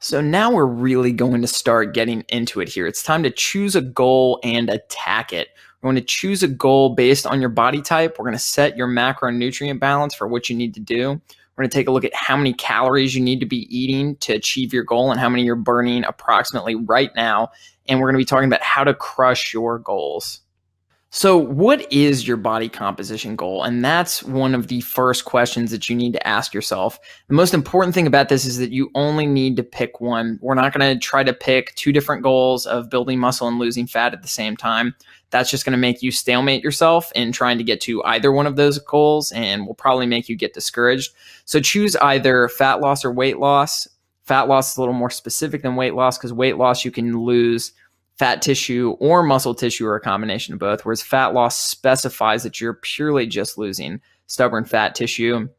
So now we're really going to start getting into it here. It's time to choose a goal and attack it. We're going to choose a goal based on your body type. We're going to set your macronutrient balance for what you need to do. We're going to take a look at how many calories you need to be eating to achieve your goal and how many you're burning approximately right now. And we're going to be talking about how to crush your goals. So, what is your body composition goal? And that's one of the first questions that you need to ask yourself. The most important thing about this is that you only need to pick one. We're not going to try to pick two different goals of building muscle and losing fat at the same time. That's just going to make you stalemate yourself in trying to get to either one of those goals and will probably make you get discouraged. So, choose either fat loss or weight loss. Fat loss is a little more specific than weight loss because weight loss you can lose fat tissue or muscle tissue or a combination of both, whereas fat loss specifies that you're purely just losing stubborn fat tissue.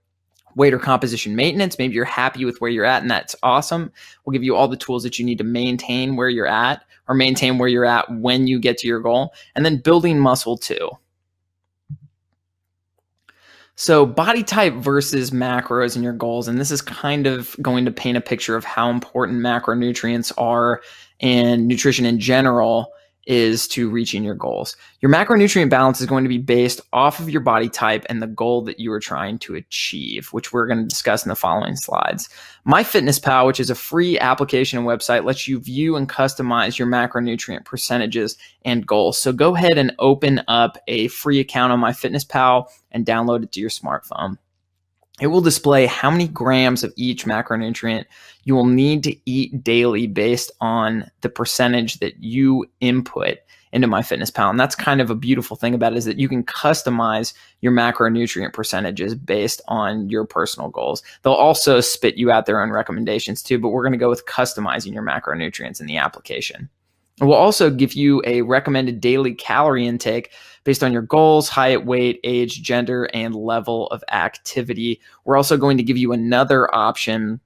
Weight or composition maintenance, maybe you're happy with where you're at and that's awesome. We'll give you all the tools that you need to maintain where you're at or maintain where you're at when you get to your goal. And then building muscle too. So body type versus macros and your goals, and this is kind of going to paint a picture of how important macronutrients are and nutrition in general is to reaching your goals. Your macronutrient balance is going to be based off of your body type and the goal that you are trying to achieve, which we're going to discuss in the following slides. MyFitnessPal, which is a free application and website, lets you view and customize your macronutrient percentages and goals. So go ahead and open up a free account on MyFitnessPal and download it to your smartphone. It will display how many grams of each macronutrient you will need to eat daily based on the percentage that you input into MyFitnessPal. And that's kind of a beautiful thing about it, is that you can customize your macronutrient percentages based on your personal goals. They'll also spit you out their own recommendations too, but we're going to go with customizing your macronutrients in the application. It will also give you a recommended daily calorie intake based on your goals, height, weight, age, gender, and level of activity. We're also going to give you another option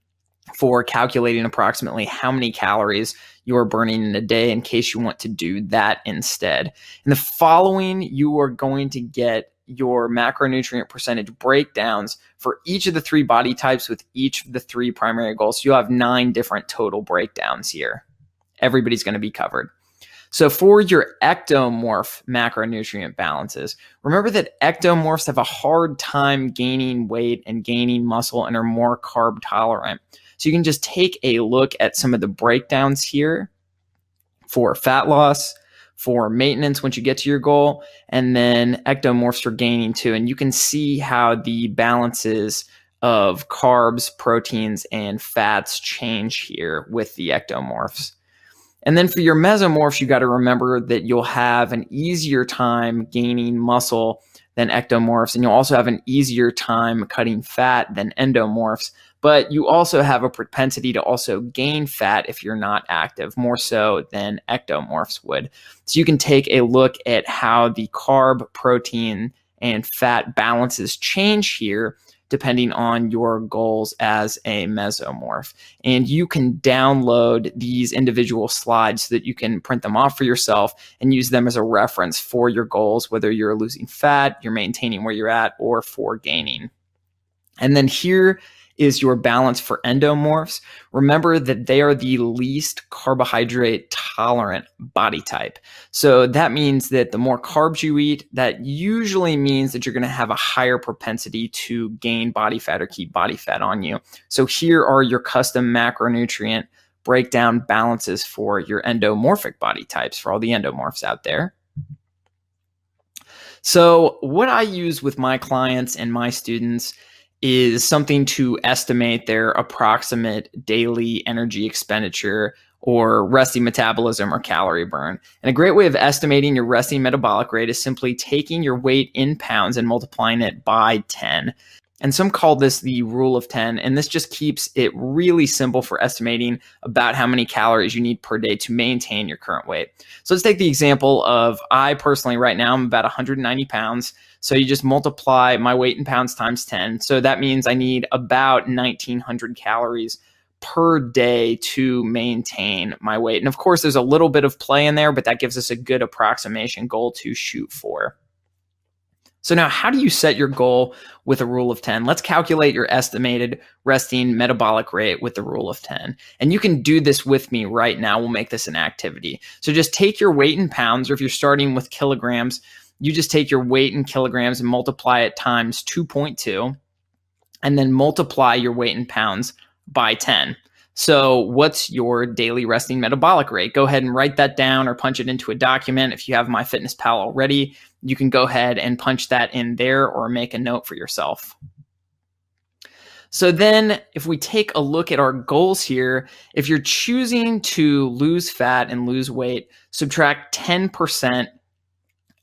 for calculating approximately how many calories you're burning in a day in case you want to do that instead. In the following, you are going to get your macronutrient percentage breakdowns for each of the three body types with each of the three primary goals. So you'll have 9 different total breakdowns here. Everybody's going to be covered. So for your ectomorph macronutrient balances, remember that ectomorphs have a hard time gaining weight and gaining muscle and are more carb tolerant. So you can just take a look at some of the breakdowns here for fat loss, for maintenance once you get to your goal, and then ectomorphs for gaining too. And you can see how the balances of carbs, proteins, and fats change here with the ectomorphs. And then for your mesomorphs, you got to remember that you'll have an easier time gaining muscle than ectomorphs, and you'll also have an easier time cutting fat than endomorphs. But you also have a propensity to also gain fat if you're not active, more so than ectomorphs would. So you can take a look at how the carb, protein, and fat balances change here depending on your goals as a mesomorph. And you can download these individual slides so that you can print them off for yourself and use them as a reference for your goals, whether you're losing fat, you're maintaining where you're at, or for gaining. And then here is your balance for endomorphs. Remember that they are the least carbohydrate tolerant body type. So that means that the more carbs you eat, that usually means that you're going to have a higher propensity to gain body fat or keep body fat on you. So here are your custom macronutrient breakdown balances for your endomorphic body types, for all the endomorphs out there. So what I use with my clients and my students is something to estimate their approximate daily energy expenditure or resting metabolism or calorie burn. And a great way of estimating your resting metabolic rate is simply taking your weight in pounds and multiplying it by 10. And some call this the rule of 10, and this just keeps it really simple for estimating about how many calories you need per day to maintain your current weight. So let's take the example of I personally right now I'm about 190 pounds. So you just multiply my weight in pounds times 10. So that means I need about 1,900 calories per day to maintain my weight. And of course, there's a little bit of play in there, but that gives us a good approximation goal to shoot for. So now, how do you set your goal with a rule of 10? Let's calculate your estimated resting metabolic rate with the rule of 10. And you can do this with me right now. We'll make this an activity. So just take your weight in pounds, or if you're starting with kilograms, you just take your weight in kilograms and multiply it times 2.2, and then multiply your weight in pounds by 10. So what's your daily resting metabolic rate? Go ahead and write that down or punch it into a document. If you have MyFitnessPal already, you can go ahead and punch that in there or make a note for yourself. So then if we take a look at our goals here, if you're choosing to lose fat and lose weight, subtract 10%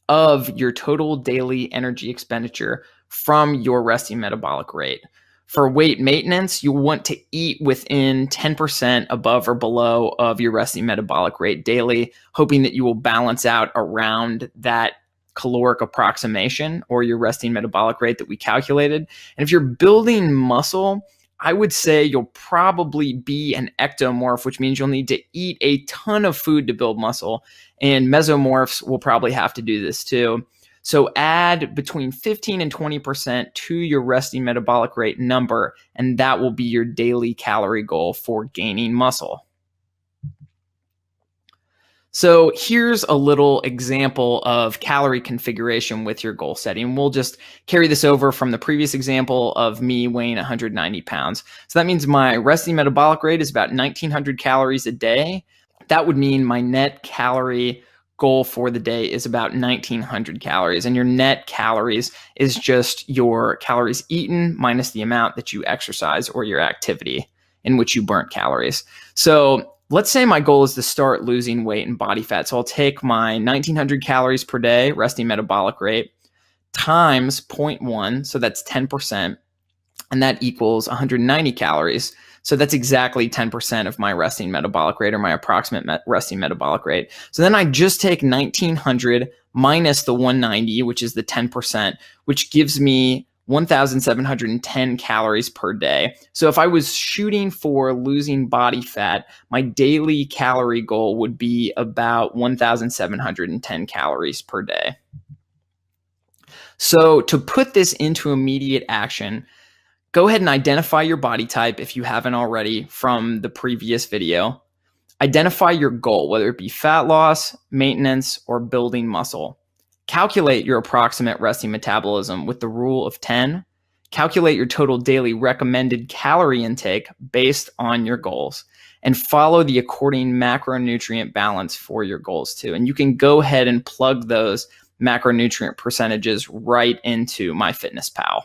of your total daily energy expenditure from your resting metabolic rate. For weight maintenance, you want to eat within 10% above or below of your resting metabolic rate daily, hoping that you will balance out around that caloric approximation or your resting metabolic rate that we calculated. And if you're building muscle, I would say you'll probably be an ectomorph, which means you'll need to eat a ton of food to build muscle. And mesomorphs will probably have to do this too. So add between 15 and 20% to your resting metabolic rate number, and that will be your daily calorie goal for gaining muscle. So here's a little example of calorie configuration with your goal setting. We'll just carry this over from the previous example of me weighing 190 pounds. So that means my resting metabolic rate is about 1,900 calories a day. That would mean my net calorie goal for the day is about 1,900 calories. And your net calories is just your calories eaten minus the amount that you exercise or your activity in which you burnt calories. So let's say my goal is to start losing weight and body fat. So I'll take my 1,900 calories per day resting metabolic rate times 0.1. So that's 10%. And that equals 190 calories. So that's exactly 10% of my resting metabolic rate, or my approximate resting metabolic rate. So then I just take 1,900 minus the 190, which is the 10%, which gives me 1,710 calories per day. So if I was shooting for losing body fat, my daily calorie goal would be about 1,710 calories per day. So to put this into immediate action, go ahead and identify your body type if you haven't already from the previous video. Identify your goal, whether it be fat loss, maintenance, or building muscle. Calculate your approximate resting metabolism with the rule of 10. Calculate your total daily recommended calorie intake based on your goals, and follow the according macronutrient balance for your goals too. And you can go ahead and plug those macronutrient percentages right into MyFitnessPal.